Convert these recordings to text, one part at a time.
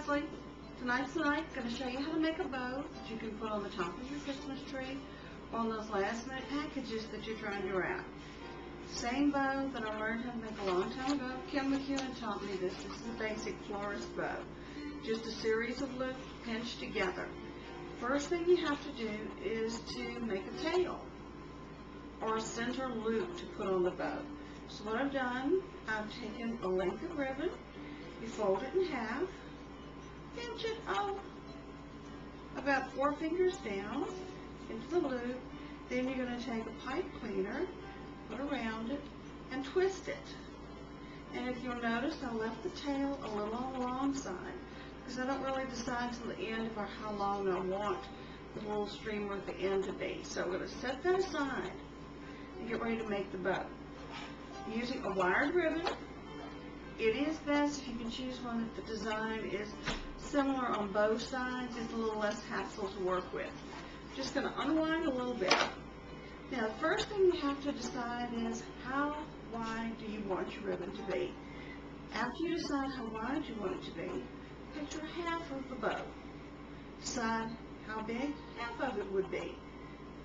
lastly, tonight's the night. I'm going to show you how to make a bow that you can put on the top of your Christmas tree or on those last minute packages that you're trying to wrap. Same bow that I learned how to make a long time ago. Kim McEwen taught me this. This is a basic florist bow. Just a series of loops pinched together. First thing you have to do is to make a tail or a center loop to put on the bow. So what I've done, I've taken a length of ribbon, you fold it in half, pinch it about 4 fingers down into the loop, then you're going to take a pipe cleaner, put around it, and twist it. And if you'll notice, I left the tail a little on the long side because I don't really decide till the end about how long I want the little streamer at the end to be. So I'm going to set that aside and get ready to make the bow. Using a wired ribbon, it is best if you can choose one that the design is similar on both sides. It's a little less hassle to work with. Just going to unwind a little bit. Now, the first thing you have to decide is how wide do you want your ribbon to be. After you decide how wide you want it to be, picture half of the bow. Decide how big half of it would be.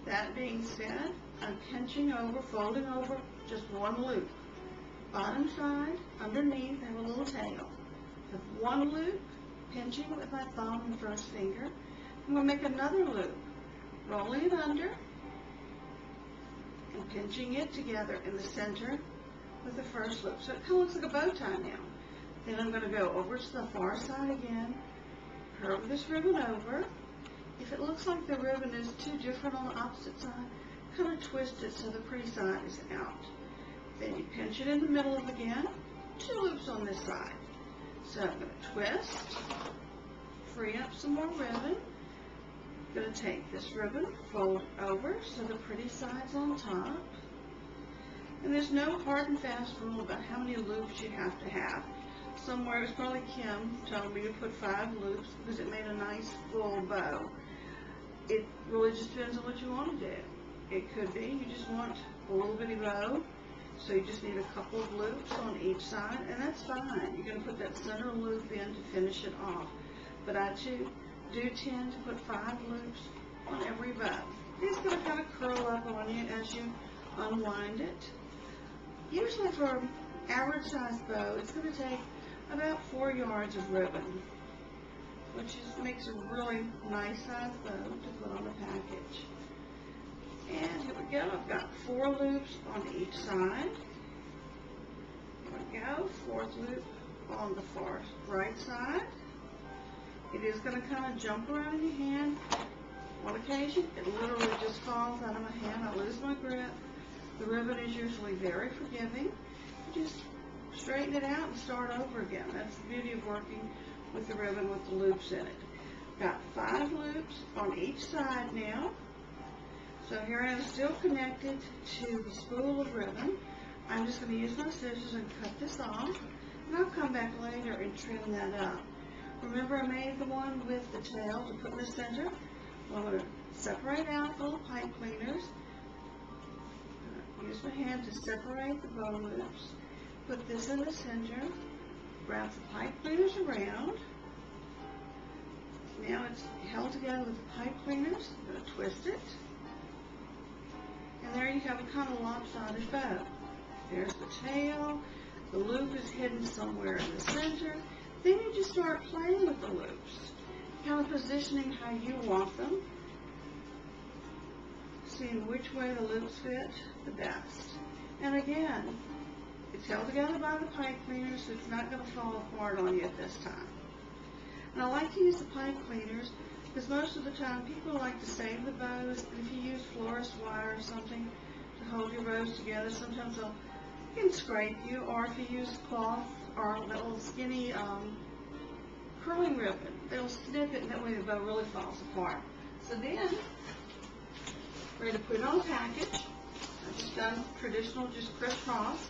That being said, I'm pinching over, folding over just one loop. Bottom side, underneath, I have a little tail. I have one loop, pinching with my thumb and first finger. I'm going to make another loop, rolling it under, and pinching it together in the center with the first loop. So it kind of looks like a bow tie now. Then I'm going to go over to the far side again, curve this ribbon over. If it looks like the ribbon is too different on the opposite side, kind of twist it so the pretty side is out. Then you pinch it in the middle of again, 2 loops on this side. So I'm going to twist, free up some more ribbon. I'm going to take this ribbon, fold over so the pretty side's on top. And there's no hard and fast rule about how many loops you have to have. Somewhere, it was probably Kim told me to put 5 loops because it made a nice full bow. It really just depends on what you want to do. It could be you just want a little bitty bow, so you just need a couple of loops on each side, and that's fine. You're going to put that center loop in to finish it off. But I too do tend to put 5 loops on every bow. It's going to kind of curl up on you as you unwind it. Usually for an average size bow, it's going to take about 4 yards of ribbon, which makes a really nice size bow to put on a package. And here we go. I've got 4 loops on each side. Here we go. 4th loop on the far right side. It is going to kind of jump around in your hand. On occasion, it literally just falls out of my hand. I lose my grip. The ribbon is usually very forgiving. You just straighten it out and start over again. That's the beauty of working with the ribbon with the loops in it. Got 5 loops on each side now. So here I am still connected to the spool of ribbon. I'm just going to use my scissors and cut this off. And I'll come back later and trim that up. Remember, I made the one with the tail to put in the center. Well, I'm going to separate out the little pipe cleaners. Use my hand to separate the bow loops. Put this in the center. Wrap the pipe cleaners around. Now it's held together with the pipe cleaners. I'm going to twist it. And there you have a kind of lopsided bow. There's the tail. The loop is hidden somewhere in the center. Then you just start playing with the loops, kind of positioning how you want them, seeing which way the loops fit the best. And again, it's held together by the pipe cleaners, so it's not going to fall apart on you at this time. And I like to use the pipe cleaners because most of the time people like to save the bows, and if you use florist wire or something to hold your bows together, sometimes they'll can scrape you, or if you use cloth or a little skinny curling ribbon, they'll snip it and that way the bow really falls apart. So then, ready to put it on a package. I've just done traditional, just crisscross.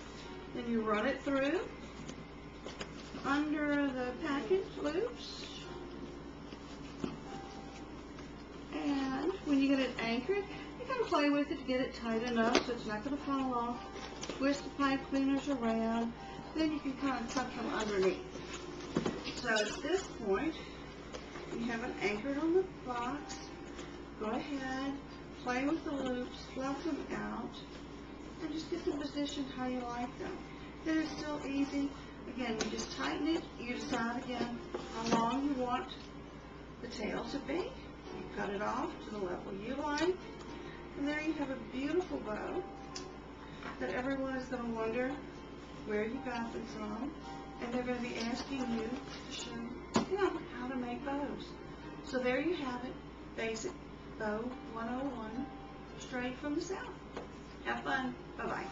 Then you run it through under the package loops. And when you get it anchored, you can play with it to get it tight enough so it's not going to fall off. Twist the pipe cleaners around. Then you can kind of tuck them underneath. So at this point, you have it anchored on the box. Go ahead, play with the loops, fluff them out, and just get them positioned how you like them. They're still easy. Again, you just tighten it. You decide again how long you want the tail to be. You cut it off to the level you like. And there you have a beautiful bow that everyone is going to wonder where you got them from. And they're going to be asking you to show them how to make bows. So there you have it, Basic Bow 101, straight from the South. Have fun. Bye-bye.